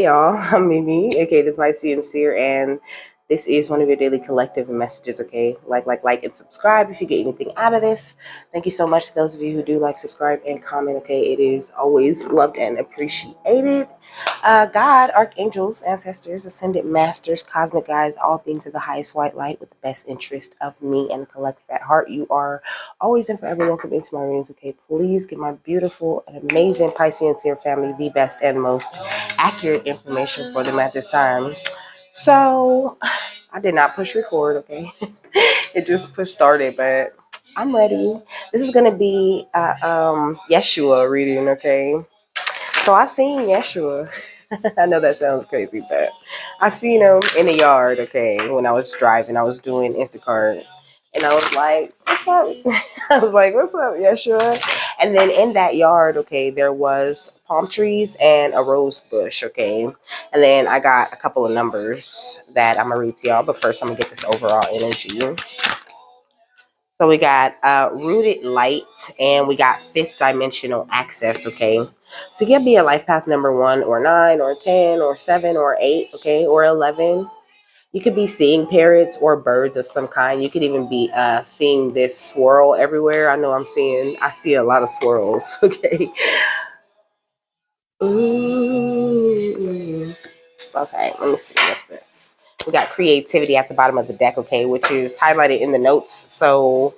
Hey y'all, I'm Mimi, aka the Piscean Seer, and this is one of your daily collective messages, okay? Like, and subscribe if you get anything out of this. Thank you so much to those of you who do like, subscribe, and comment, okay? It is always loved and appreciated. God, archangels, ancestors, ascended masters, cosmic guides, all beings of the highest white light with the best interest of me and the collective at heart. You are always and forever welcome into my readings, okay? Please give my beautiful and amazing Piscean Seer family the best and most accurate information for them at this time. So I did not push record, okay? It just push started, but I'm ready. This is gonna be Yeshua reading, okay? So I seen Yeshua. I know that sounds crazy, but I seen him in the yard, okay, when I was driving. I was doing Instacart. And I was like, what's up? I was like, what's up, Yeshua? And then in that yard, okay, there was palm trees and a rose bush, okay? And then I got a couple of numbers that I'm going to read to y'all. But first, I'm going to get this overall energy. So we got rooted light and we got fifth dimensional access, okay? So you can be a life path number 1 or 9 or 10 or 7 or 8, okay, or 11. You could be seeing parrots or birds of some kind. You could even be seeing this swirl everywhere. I know I see a lot of swirls, okay? Ooh. Okay, let me see. What's this? We got creativity at the bottom of the deck, okay, which is highlighted in the notes. So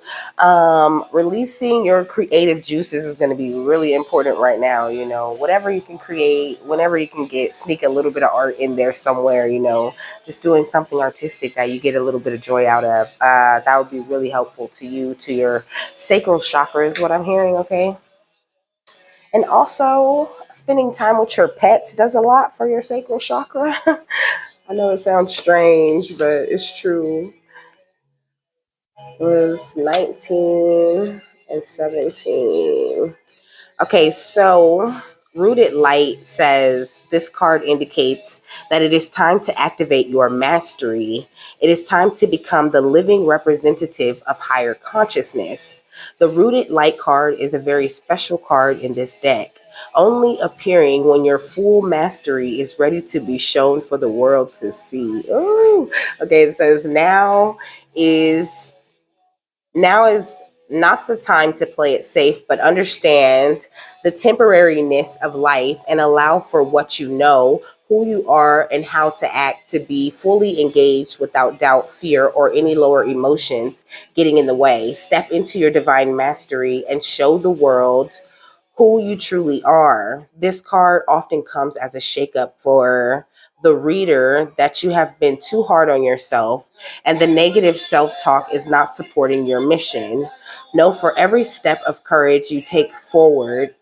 releasing your creative juices is going to be really important right now. You know, whatever you can create, whenever you can sneak a little bit of art in there somewhere, you know, just doing something artistic that you get a little bit of joy out of. That would be really helpful to you, to your sacral chakra is what I'm hearing, okay? And also, spending time with your pets does a lot for your sacral chakra. I know it sounds strange, but it's true. It was 19 and 17. Okay, so Rooted Light says this card indicates that it is time to activate your mastery. It is time to become the living representative of higher consciousness. The Rooted Light card is a very special card in this deck, only appearing when your full mastery is ready to be shown for the world to see. Ooh. Okay, it says now is not the time to play it safe, but understand the temporariness of life and allow for what you know, who you are, and how to act to be fully engaged without doubt, fear, or any lower emotions getting in the way. Step into your divine mastery and show the world who you truly are. This card often comes as a shakeup for the reader that you have been too hard on yourself and the negative self-talk is not supporting your mission. Know for every step of courage you take forward,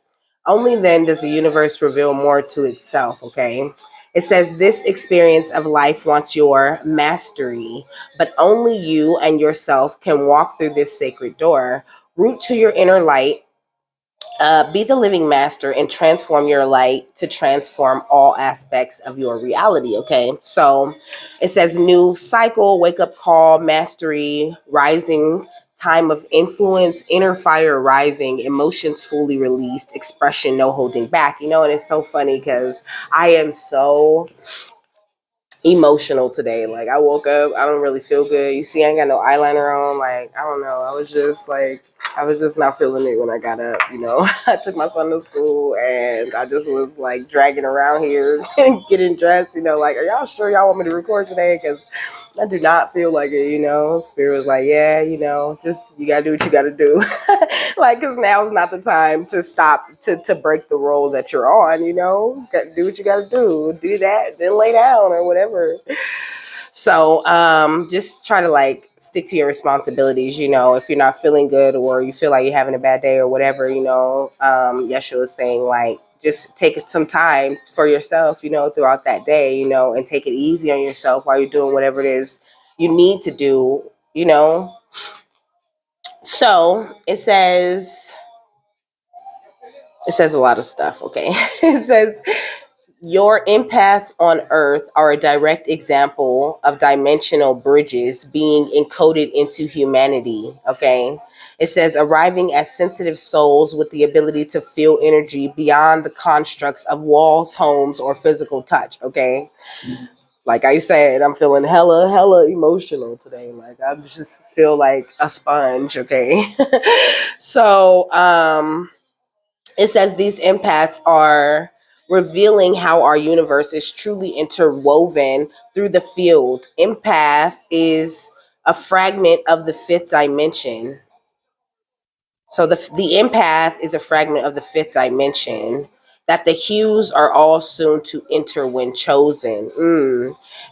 only then does the universe reveal more to itself, okay? It says this experience of life wants your mastery, but only you and yourself can walk through this sacred door. Root to your inner light, be the living master and transform your light to transform all aspects of your reality. Okay, so it says new cycle, wake up call, mastery, rising, time of influence, inner fire rising, emotions fully released, expression no holding back. You know, and it's so funny because I am so emotional today. Like I woke up, I don't really feel good. You see, I ain't got no eyeliner on. Like I don't know. I was just not feeling it when I got up. You know, I took my son to school and I just was like dragging around here and getting dressed. You know, like are y'all sure y'all want me to record today? Because I do not feel like it. You know, Spirit was like, yeah, you know, just you gotta do what you gotta do. Like, because now is not the time to stop to break the role that you're on. You know, do what you gotta do that, then lay down or whatever. So just try to like stick to your responsibilities. You know, if you're not feeling good or you feel like you're having a bad day or whatever, you know, Yeshua is saying like just take some time for yourself, you know, throughout that day, you know, and take it easy on yourself while you're doing whatever it is you need to do, you know. So it says a lot of stuff, okay? It says Your empaths on Earth are a direct example of dimensional bridges being encoded into humanity. Okay. It says arriving as sensitive souls with the ability to feel energy beyond the constructs of walls, homes, or physical touch. Okay. Like I said, I'm feeling hella emotional today. Like I just feel like a sponge. Okay. So, it says these empaths are revealing how our universe is truly interwoven through the field. Empath is a fragment of the fifth dimension. So the empath is a fragment of the fifth dimension that the hues are all soon to enter when chosen.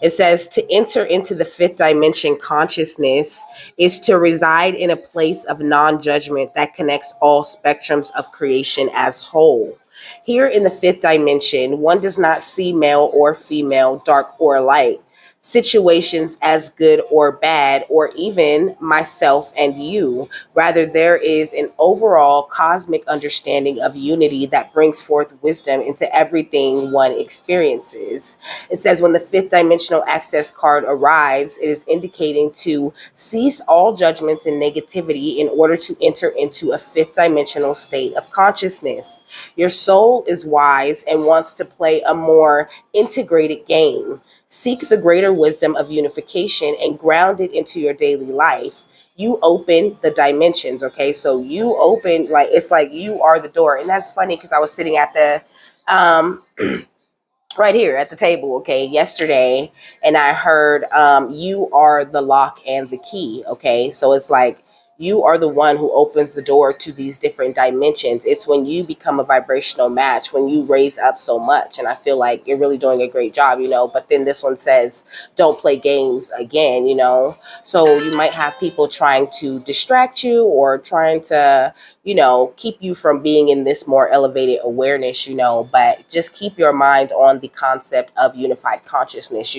It says to enter into the fifth dimension consciousness is to reside in a place of non-judgment that connects all spectrums of creation as whole. Here in the fifth dimension, one does not see male or female, dark or light, situations as good or bad, or even myself and you. Rather, there is an overall cosmic understanding of unity that brings forth wisdom into everything one experiences. It says when the fifth dimensional access card arrives, it is indicating to cease all judgments and negativity in order to enter into a fifth dimensional state of consciousness. Your soul is wise and wants to play a more integrated game. Seek the greater wisdom of unification and ground it into your daily life. You open the dimensions. Okay, so you open, like it's like you are the door. And that's funny because I was sitting at the right here at the table, okay, yesterday, and I heard you are the lock and the key. Okay, so it's like you are the one who opens the door to these different dimensions. It's when you become a vibrational match, when you raise up so much. And I feel like you're really doing a great job, but then this one says don't play games again, so you might have people trying to distract you or trying to keep you from being in this more elevated awareness, but just keep your mind on the concept of unified consciousness,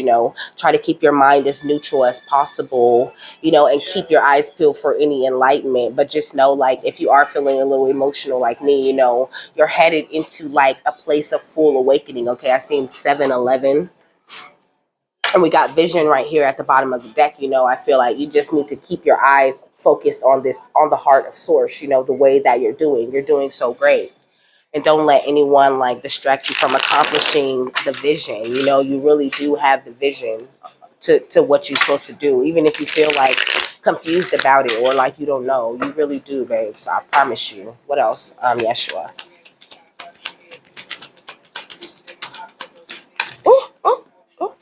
try to keep your mind as neutral as possible, and keep your eyes peeled for any enlightenment. But just know, like, if you are feeling a little emotional like me, you're headed into like a place of full awakening. Okay, I seen 7-Eleven and we got vision right here at the bottom of the deck. I feel like you just need to keep your eyes focused on this, on the heart of source, the way that you're doing so great. And don't let anyone like distract you from accomplishing the vision. You really do have the vision to what you're supposed to do, even if you feel like confused about it or like you don't know. You really do, babes. I promise you. What else? Yeshua. Ooh, ooh, ooh.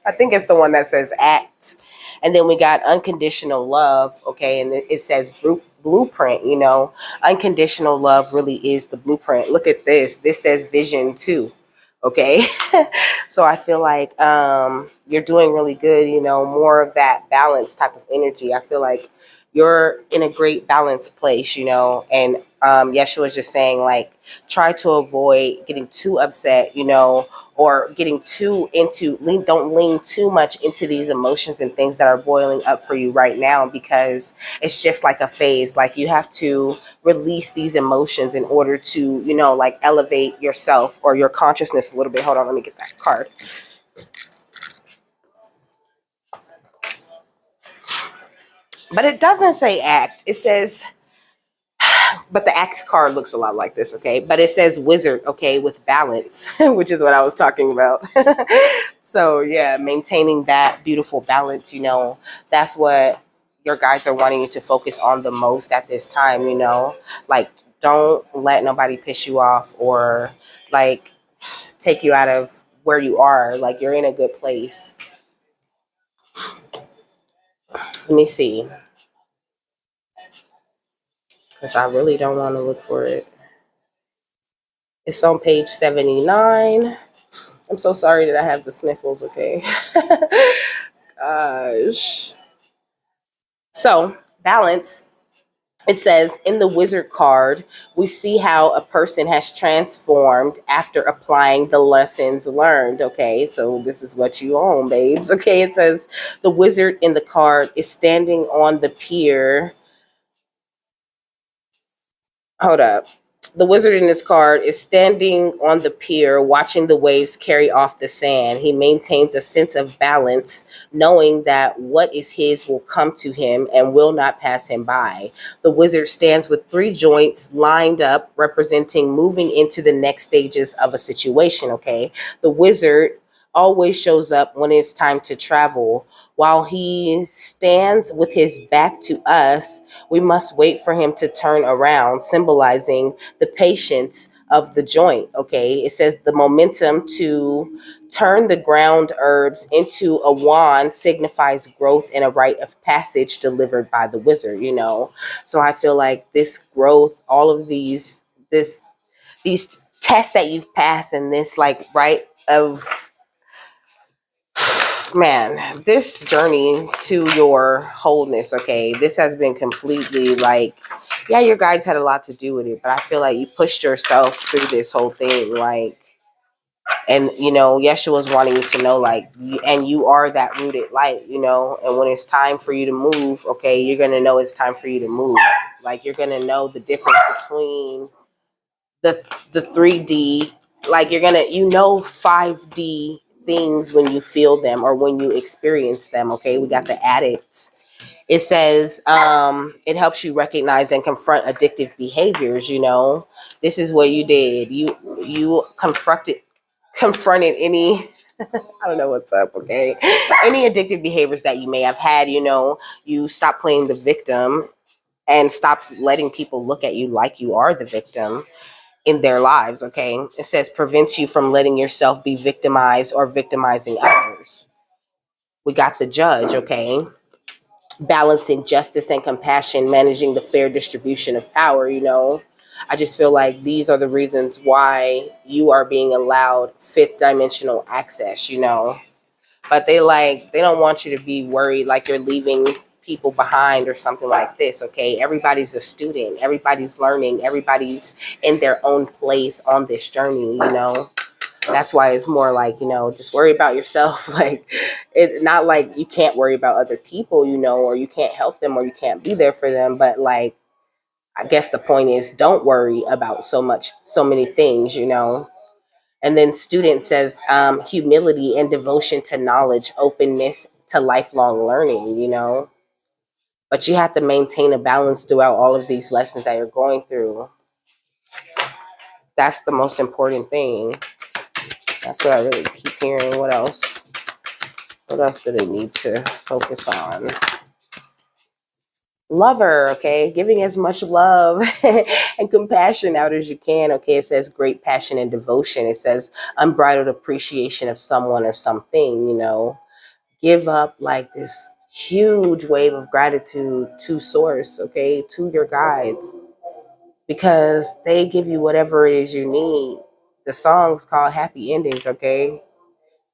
I think it's the one that says act. And then we got unconditional love, okay? And it says blueprint, Unconditional love really is the blueprint. Look at this. This says vision too, okay? So I feel like you're doing really good, more of that balance type of energy. I feel like you're in a great balanced place, and Yeshua is just saying, like, try to avoid getting too upset, or getting too into don't lean too much into these emotions and things that are boiling up for you right now, because it's just like a phase. Like, you have to release these emotions in order to like elevate yourself or your consciousness a little bit. Hold on, let me get that card. But it doesn't say act, it says, but the act card looks a lot like this, okay? But it says wizard, okay, with balance, which is what I was talking about. So yeah, maintaining that beautiful balance, that's what your guides are wanting you to focus on the most at this time, like, don't let nobody piss you off or like take you out of where you are. Like, you're in a good place. Let me see, because I really don't want to look for it. It's on page 79. I'm so sorry that I have the sniffles, okay? Gosh. So, balance. It says in the wizard card, we see how a person has transformed after applying the lessons learned. Okay, so this is what you own, babes. Okay, it says the wizard in the card is standing on the pier. Hold up. The wizard in this card is standing on the pier watching the waves carry off the sand. He maintains a sense of balance, knowing that what is his will come to him and will not pass him by. The wizard stands with three joints lined up, representing moving into the next stages of a situation. Okay. The wizard always shows up when it's time to travel. While he stands with his back to us, we must wait for him to turn around, symbolizing the patience of the joint. Okay. It says the momentum to turn the ground herbs into a wand signifies growth and a rite of passage delivered by the wizard, you know. So I feel like this growth, all of these tests that you've passed and this like rite of, man, this journey to your wholeness, okay, this has been completely like, yeah, your guides had a lot to do with it, but I feel like you pushed yourself through this whole thing, like, and you know, Yeshua's wanting you to know, like, and you are that rooted light, you know, and when it's time for you to move, okay, you're gonna know it's time for you to move. Like, you're gonna know the difference between the 3D, like you're gonna, you know, 5D things when you feel them or when you experience them. Okay, we got the addicts. It says it helps you recognize and confront addictive behaviors. You know, this is what you did. You confronted any I don't know what's up, okay, any addictive behaviors that you may have had. You know, you stop playing the victim and stop letting people look at you like you are the victim in their lives. Okay, it says prevents you from letting yourself be victimized or victimizing others. We got the judge. Okay, balancing justice and compassion, managing the fair distribution of power. You know, I just feel like these are the reasons why you are being allowed fifth dimensional access, you know. But they don't want you to be worried like you're leaving people behind or something like this. Okay, everybody's a student, everybody's learning, everybody's in their own place on this journey, you know. That's why it's more like, you know, just worry about yourself. Like, it not like you can't worry about other people, you know, or you can't help them or you can't be there for them, but like, I guess the point is don't worry about so many things, you know. And then student says humility and devotion to knowledge, openness to lifelong learning, you know. But you have to maintain a balance throughout all of these lessons that you're going through. That's the most important thing. That's what I really keep hearing. What else? What else do they need to focus on? Lover, okay, giving as much love and compassion out as you can. Okay, it says great passion and devotion. It says unbridled appreciation of someone or something, you know. Give up like this huge wave of gratitude to source, okay, to your guides, because they give you whatever it is you need. The song's called Happy Endings, okay?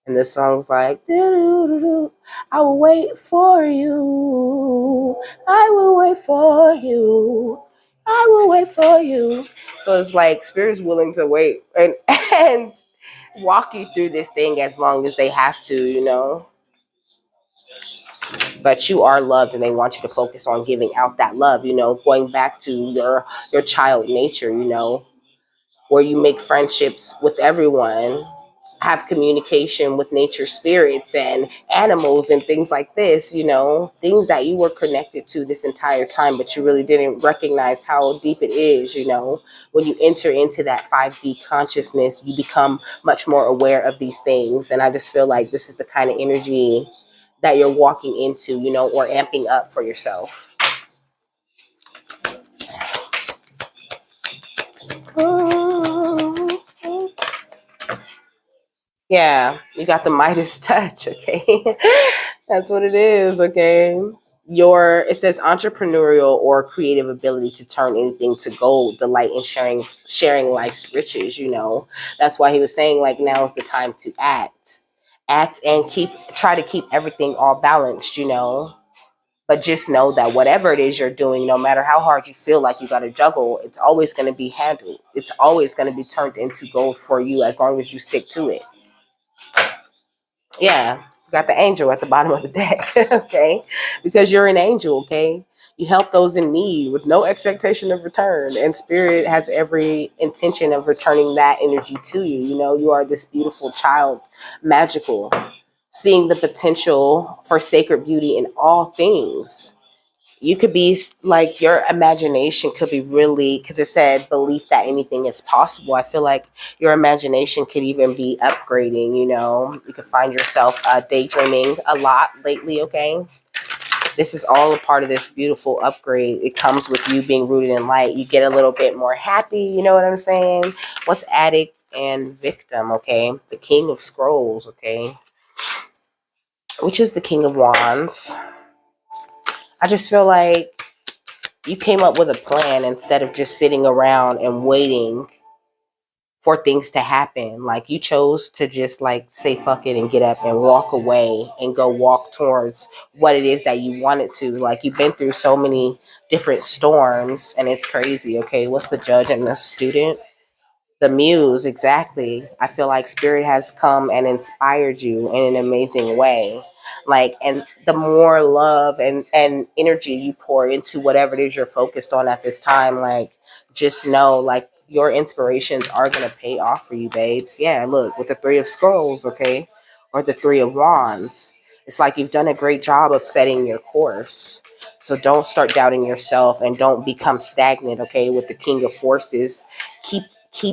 And the song's like, "Doo-doo-doo-doo, I will wait for you. I will wait for you. I will wait for you." So it's like Spirit's willing to wait and walk you through this thing as long as they have to, you know. But you are loved and they want you to focus on giving out that love, you know, going back to your child nature, you know, where you make friendships with everyone, have communication with nature spirits and animals and things like this, you know, things that you were connected to this entire time, but you really didn't recognize how deep it is, you know. When you enter into that 5D consciousness, you become much more aware of these things. And I just feel like this is the kind of energy that you're walking into, you know, or amping up for yourself. Yeah, you got the Midas touch, okay? That's what it is, okay? It says entrepreneurial or creative ability to turn anything to gold, delight in sharing life's riches, you know. That's why he was saying like now is the time to act. Act and try to keep everything all balanced, you know. But just know that whatever it is you're doing, no matter how hard you feel like you got to juggle, it's always going to be handled. It's always going to be turned into gold for you as long as you stick to it. Yeah, got the angel at the bottom of the deck, okay? Because you're an angel, okay? You help those in need with no expectation of return. And spirit has every intention of returning that energy to you. You know, you are this beautiful child, magical, seeing the potential for sacred beauty in all things. You could be like, your imagination could be really, because it said belief that anything is possible. I feel like your imagination could even be upgrading. You know, you could find yourself daydreaming a lot lately. Okay, this is all a part of this beautiful upgrade. It comes with you being rooted in light. You get a little bit more happy. You know what I'm saying? What's addict and victim? Okay, the king of scrolls. Okay, which is the king of wands. I just feel like you came up with a plan instead of just sitting around and waiting for things to happen. Like, you chose to just like say fuck it and get up and walk away and go walk towards what it is that you wanted to. Like, you've been through so many different storms and it's crazy. Okay, what's the judge and the student? The muse, exactly. I feel like spirit has come and inspired you in an amazing way. Like, and the more love and energy you pour into whatever it is you're focused on at this time, like, just know, like, your inspirations are going to pay off for you, babes. Yeah, look, with the three of scrolls, okay, or the three of wands, it's like you've done a great job of setting your course. So don't start doubting yourself and don't become stagnant, okay, with the king of forces. Keep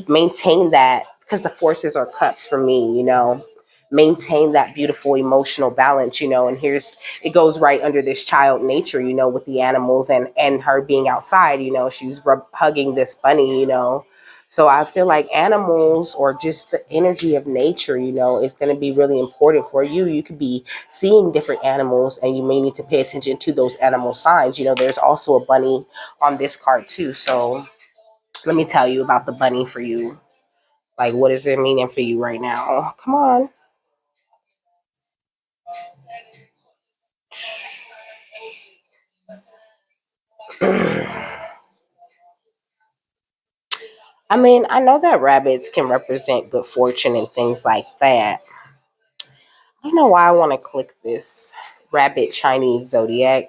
maintain that, because the forces are cups for me, you know. Maintain that beautiful emotional balance, you know. And here's, it goes right under this child nature, you know, with the animals and her being outside, you know, she's hugging this bunny, you know. So I feel like animals, or just the energy of nature, you know, is going to be really important for you. You could be seeing different animals and you may need to pay attention to those animal signs. You know, there's also a bunny on this card too. So let me tell you about the bunny for you. Like, what is it meaning for you right now? Come on. I mean, I know that rabbits can represent good fortune and things like that. I don't know why I want to click this rabbit Chinese zodiac.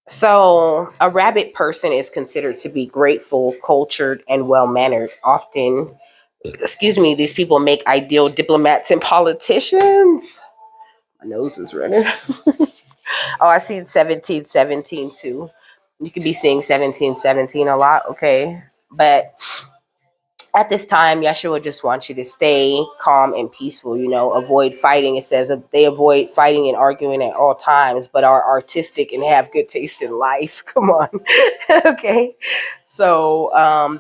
So, a rabbit person is considered to be grateful, cultured, and well mannered. Often, excuse me, these people make ideal diplomats and politicians. My nose is running. Oh, I see 1717 too. You could be seeing 1717 a lot, okay? But at this time, Yeshua just wants you to stay calm and peaceful, you know, avoid fighting. It says they avoid fighting and arguing at all times, but are artistic and have good taste in life. Come on. Okay. So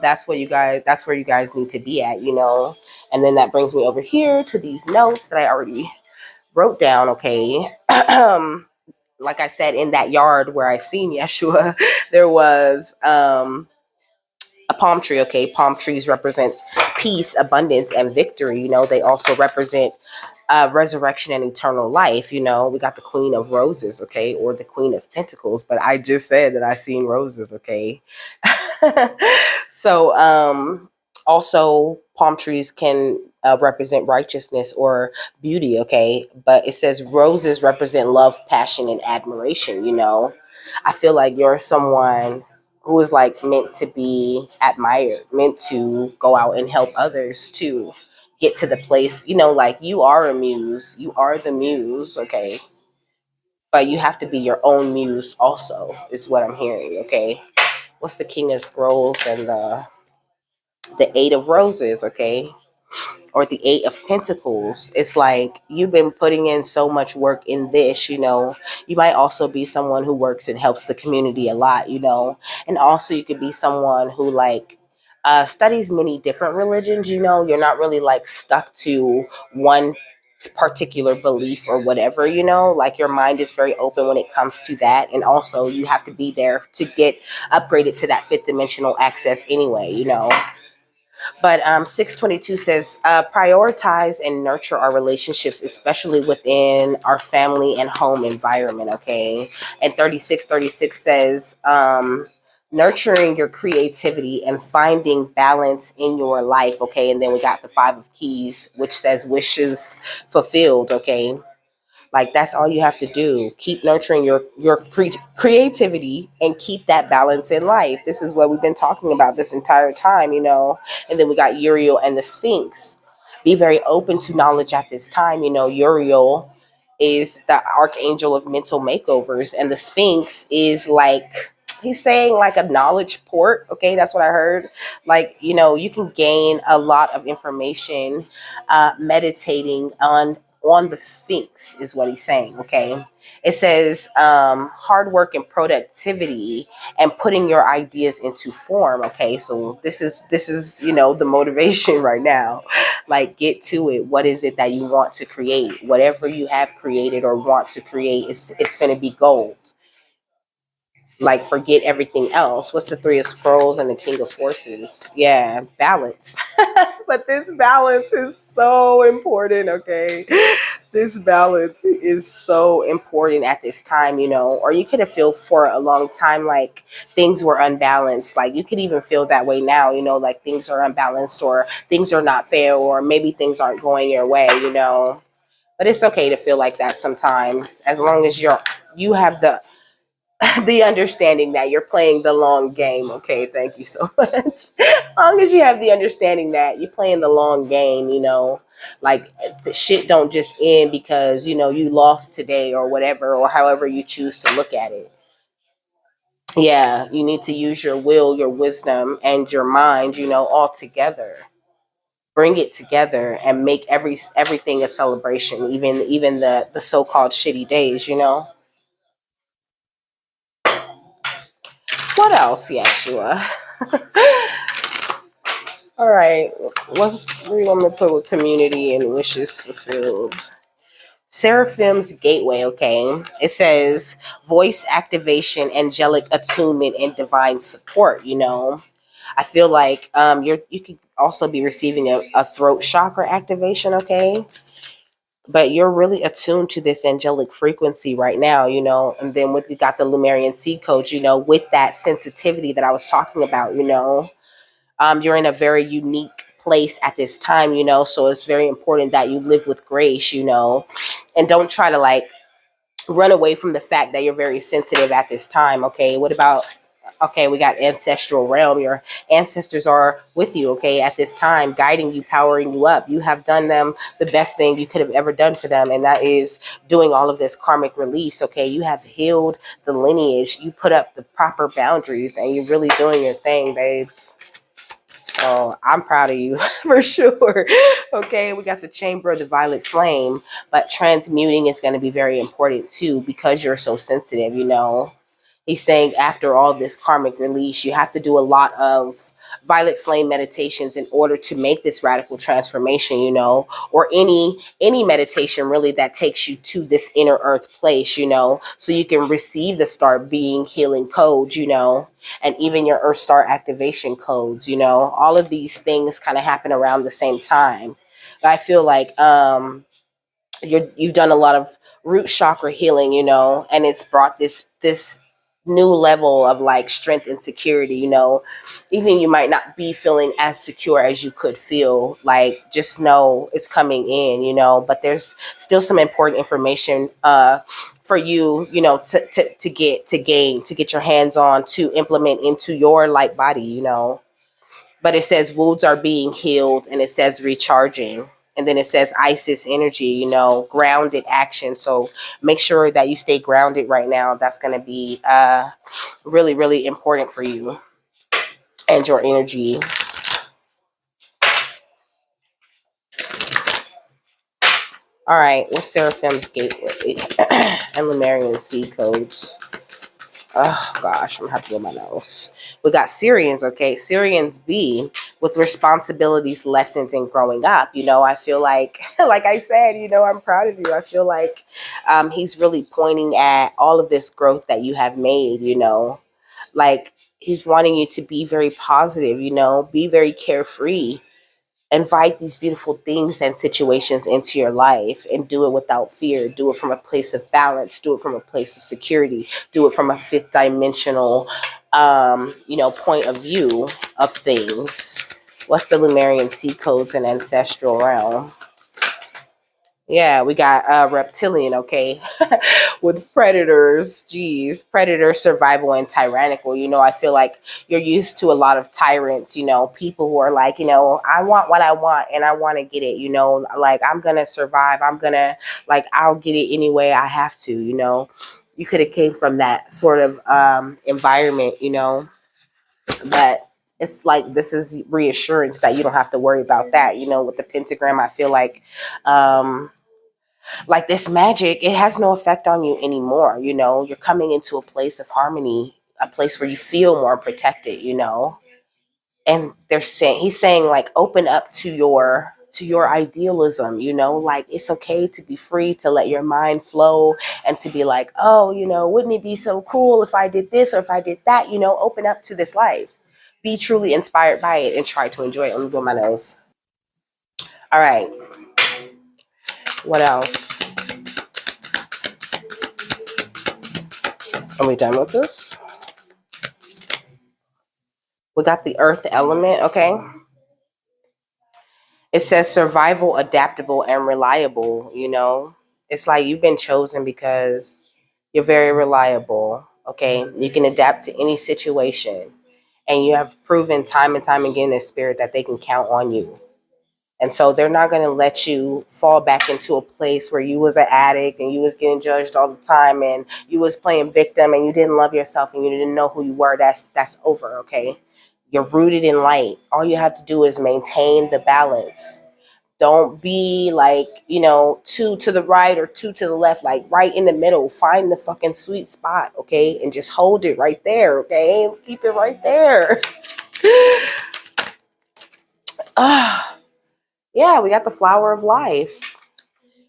that's where you guys need to be at, you know. And then that brings me over here to these notes that I already wrote down, okay. Like I said, in that yard where I seen Yeshua, there was a palm tree. Okay, palm trees represent peace, abundance, and victory. You know, they also represent resurrection and eternal life. You know, we got the Queen of Roses, okay, or the Queen of Pentacles. But I just said that I seen roses, okay. So, also palm trees can represent righteousness or beauty, okay. But it says roses represent love, passion, and admiration. You know, I feel like you're someone who is like meant to be admired, meant to go out and help others to get to the place, you know, like you are a muse, you are the muse, okay? But you have to be your own muse also, is what I'm hearing, okay? What's the King of Scrolls and the Eight of Roses, okay? Or the Eight of Pentacles. It's like you've been putting in so much work in this, you know. You might also be someone who works and helps the community a lot, you know. And also you could be someone who like studies many different religions, you know. You're not really like stuck to one particular belief or whatever, you know. Like, your mind is very open when it comes to that. And also you have to be there to get upgraded to that fifth dimensional access anyway, you know. But 622 says, prioritize and nurture our relationships, especially within our family and home environment, okay? And 3636 says, nurturing your creativity and finding balance in your life, okay? And then we got the Five of Keys, which says wishes fulfilled, okay? Like that's all you have to do. Keep nurturing your creativity and keep that balance in life. This is what we've been talking about this entire time, you know. And then we got Uriel and the Sphinx. Be very open to knowledge at this time. You know, Uriel is the archangel of mental makeovers, and the Sphinx is like, he's saying like a knowledge port. Okay, that's what I heard. Like, you know, you can gain a lot of information meditating on the Sphinx is what he's saying. Okay, it says hard work and productivity and putting your ideas into form. Okay, so this is you know the motivation right now. Like, get to it. What is it that you want to create? Whatever you have created or want to create, it's going to be gold. Like, forget everything else. What's the Three of Scrolls and the King of Forces? Yeah, balance. But this balance is so important, okay? This balance is so important at this time, you know. Or you could have felt for a long time like things were unbalanced. Like, you could even feel that way now, you know, like things are unbalanced or things are not fair or maybe things aren't going your way, you know. But it's okay to feel like that sometimes, as long as you have the the understanding that you're playing the long game. Okay, thank you so much. As long as you have the understanding that you're playing the long game, you know, like the shit don't just end because, you know, you lost today or whatever, or however you choose to look at it. Yeah, you need to use your will, your wisdom, and your mind, you know, all together. Bring it together and make everything a celebration, even the so-called shitty days, you know. What else, Yeshua? All right. What do you want me to put with community and wishes fulfilled? Seraphim's Gateway, okay? It says voice activation, angelic attunement, and divine support, you know. I feel like you could also be receiving a throat chakra activation, okay? But you're really attuned to this angelic frequency right now, you know. And then with you got the Lumerian seed codes, you know, with that sensitivity that I was talking about, you know. You're in a very unique place at this time, you know, so it's very important that you live with grace, you know, and don't try to like run away from the fact that you're very sensitive at this time. Okay, what about, okay, we got ancestral realm. Your ancestors are with you, okay, at this time, guiding you, powering you up. You have done them the best thing you could have ever done for them, and that is doing all of this karmic release. Okay, you have healed the lineage, you put up the proper boundaries, and you're really doing your thing, babes. So I'm proud of you for sure. Okay, we got the chamber of the violet flame, but transmuting is going to be very important too because you're so sensitive, you know. He's saying after all this karmic release, you have to do a lot of violet flame meditations in order to make this radical transformation, you know, or any meditation really that takes you to this inner earth place, you know, so you can receive the start being healing codes, you know, and even your earth star activation codes, you know. All of these things kind of happen around the same time. But I feel like you've done a lot of root chakra healing, you know, and it's brought this new level of like strength and security, you know. Even you might not be feeling as secure as you could feel, like just know it's coming in, you know, but there's still some important information for you, you know, to get your hands on to implement into your light body, you know. But it says wounds are being healed, and it says recharging, and then it says Isis energy, you know, grounded action. So make sure that you stay grounded right now. That's going to be really, really important for you and your energy. All right, what's Seraphim's Gateway and Lemurian seed codes? Oh gosh, I'm gonna have to go my nose. We got Syrians, okay. Syrians B with responsibilities, lessons, and growing up. You know, I feel like, like I said, you know, I'm proud of you. I feel like he's really pointing at all of this growth that you have made, you know. Like he's wanting you to be very positive, you know, be very carefree, invite these beautiful things and situations into your life and do it without fear. Do it from a place of balance. Do it from a place of security. Do it from a fifth dimensional, you know, point of view of things. What's the Lumerian seed codes and ancestral realm? Yeah, we got reptilian, okay, with predators. Geez, predator, survival, and tyrannical. I feel like you're used to a lot of tyrants. People who are like, I want what I want and I want to get it. Like I'm gonna survive. I'm gonna like I'll get it any way I have to. You could have came from that sort of environment. But it's like this is reassurance that you don't have to worry about that. With the pentagram, I feel um like this magic, it has no effect on you anymore. You're coming into a place of harmony, a place where you feel more protected. And he's saying like open up to your idealism. Like it's okay to be free, to let your mind flow, and to be like, oh, wouldn't it be so cool if I did this or if I did that. Open up to this life, be truly inspired by it, and try to enjoy it. Let me blow my nose. All right, what else? Are we done with this? We got the earth element, okay? It says survival, adaptable, and reliable. It's like you've been chosen because you're very reliable, okay? You can adapt to any situation. And you have proven time and time again in spirit that they can count on you. And so they're not going to let you fall back into a place where you was an addict and you was getting judged all the time and you was playing victim and you didn't love yourself and you didn't know who you were. That's over, okay? You're rooted in light. All you have to do is maintain the balance. Don't be like, two to the right or two to the left, like right in the middle. Find the fucking sweet spot, okay? And just hold it right there, okay? Keep it right there. Yeah, we got the flower of life,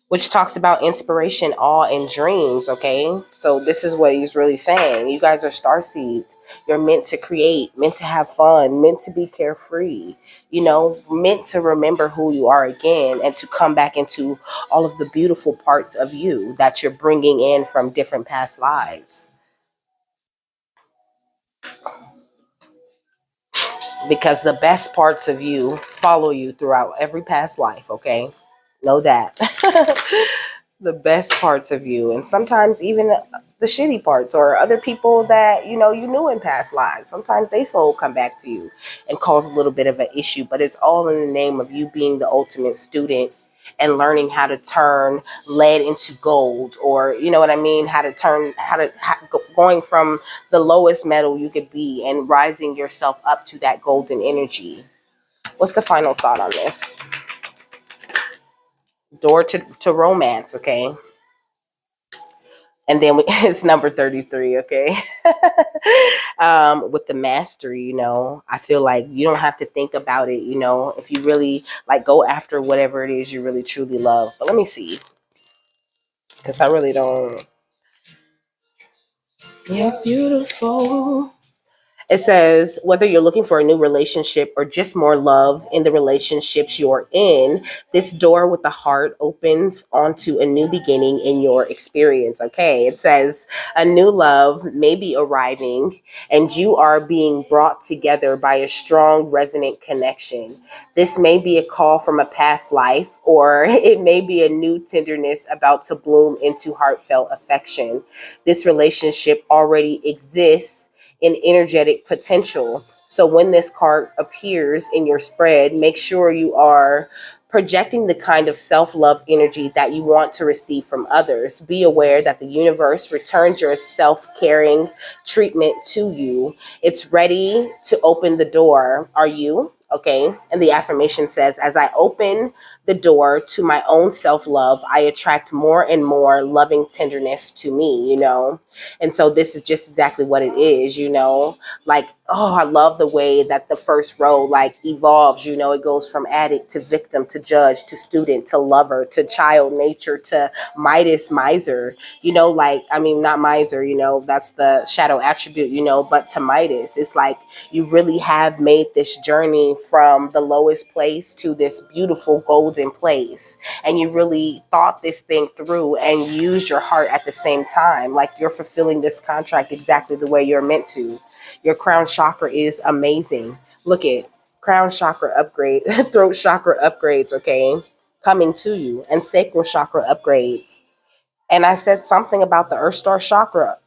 which talks about inspiration, awe, and dreams. Okay, so this is what he's really saying. You guys are star seeds. You're meant to create, meant to have fun, meant to be carefree. Meant to remember who you are again, and to come back into all of the beautiful parts of you that you're bringing in from different past lives. Because the best parts of you follow you throughout every past life. Okay, know that. The best parts of you, and sometimes even the shitty parts, or other people that you knew in past lives. Sometimes they soul come back to you and cause a little bit of an issue, but it's all in the name of you being the ultimate student and learning how to turn lead into gold, or you know what I mean, going from the lowest metal you could be and rising yourself up to that golden energy. What's the final thought on this? Door to romance, okay? And then it's number 33, okay? With the mastery, I feel like you don't have to think about it, if you really like go after whatever it is you really truly love. But let me see, because I really don't. You're beautiful. It says, whether you're looking for a new relationship or just more love in the relationships you're in, this door with the heart opens onto a new beginning in your experience. Okay. It says a new love may be arriving and you are being brought together by a strong, resonant connection. This may be a call from a past life, or it may be a new tenderness about to bloom into heartfelt affection. This relationship already exists in energetic potential. So when this card appears in your spread, make sure you are projecting the kind of self-love energy that you want to receive from others. Be aware that the universe returns your self-caring treatment to you. It's ready to open the door. Are you? Okay. And the affirmation says, as I open the door to my own self-love, I attract more and more loving tenderness to me. And so this is just exactly what it is, like, oh, I love the way that the first row like evolves. It goes from addict to victim to judge to student to lover to child nature to Midas miser. Like, I mean, not miser, that's the shadow attribute, but to Midas, it's like you really have made this journey from the lowest place to this beautiful golden place, and you really thought this thing through and used your heart at the same time. Like, you're fulfilling this contract exactly the way you're meant to. Your crown chakra is amazing. Look at crown chakra upgrade, throat chakra upgrades, okay? coming to you, and sacral chakra upgrades. And I said something about the Earth Star chakra.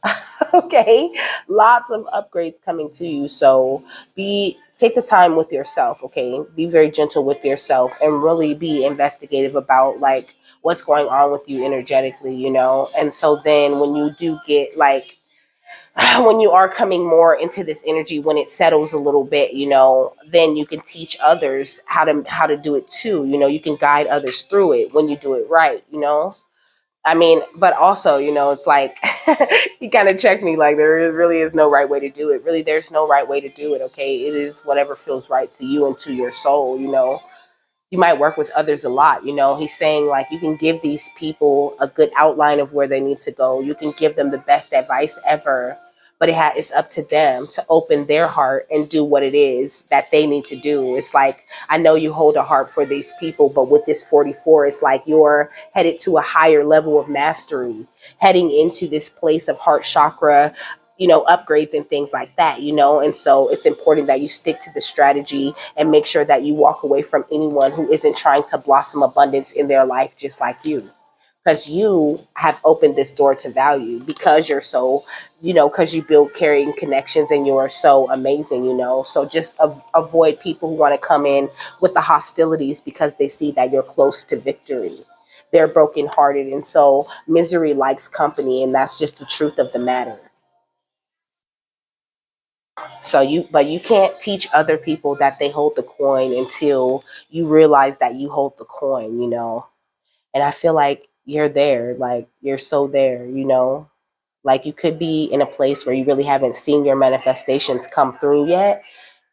Okay, lots of upgrades coming to you. So take the time with yourself. Okay, be very gentle with yourself and really be investigative about like what's going on with you energetically, you know. And so then when you do get like when you are coming more into this energy, when it settles a little bit, you know, then you can teach others how to do it too. You know, you can guide others through it when you do it right, you know. I mean, but also, you know, it's like he kind of checked me like really is no right way to do it. Really, there's no right way to do it. Okay, it is whatever feels right to you and to your soul. You know, you might work with others a lot. You know, he's saying like you can give these people a good outline of where they need to go. You can give them the best advice ever, but it's up to them to open their heart and do what it is that they need to do. It's like, I know you hold a heart for these people, but with this 44, it's like you're headed to a higher level of mastery, heading into this place of heart chakra, you know, upgrades and things like that, you know. And so it's important that you stick to the strategy and make sure that you walk away from anyone who isn't trying to blossom abundance in their life just like you, because you have opened this door to value, because you're so, you know, because you build carrying connections and you're so amazing, you know. So just avoid people who want to come in with the hostilities because they see that you're close to victory. They're brokenhearted, and so misery likes company, and that's just the truth of the matter. So but you can't teach other people that they hold the coin until you realize that you hold the coin, you know. And I feel like you're there, like you're so there, you know. Like you could be in a place where you really haven't seen your manifestations come through yet,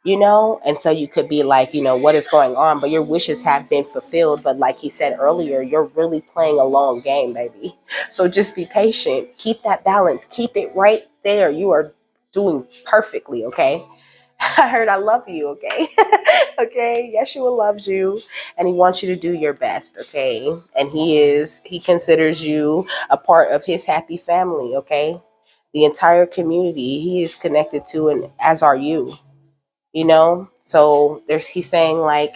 you know. And so you could be like, you know, what is going on? But your wishes have been fulfilled. But like he said earlier, you're really playing a long game, baby. So just be patient. Keep that balance. Keep it right there. You are doing perfectly, okay? I heard I love you, okay? Okay, Yeshua loves you and he wants you to do your best, okay? And he considers you a part of his happy family, okay? The entire community he is connected to, and as are you, you know? So he's saying like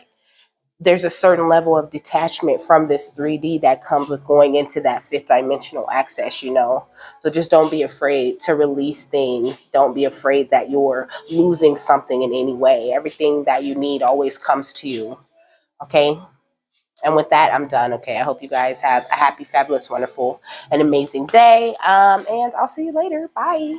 there's a certain level of detachment from this 3D that comes with going into that fifth dimensional access, you know. So just don't be afraid to release things. Don't be afraid that you're losing something in any way. Everything that you need always comes to you. Okay. And with that, I'm done. Okay. I hope you guys have a happy, fabulous, wonderful, and amazing day. And I'll see you later. Bye.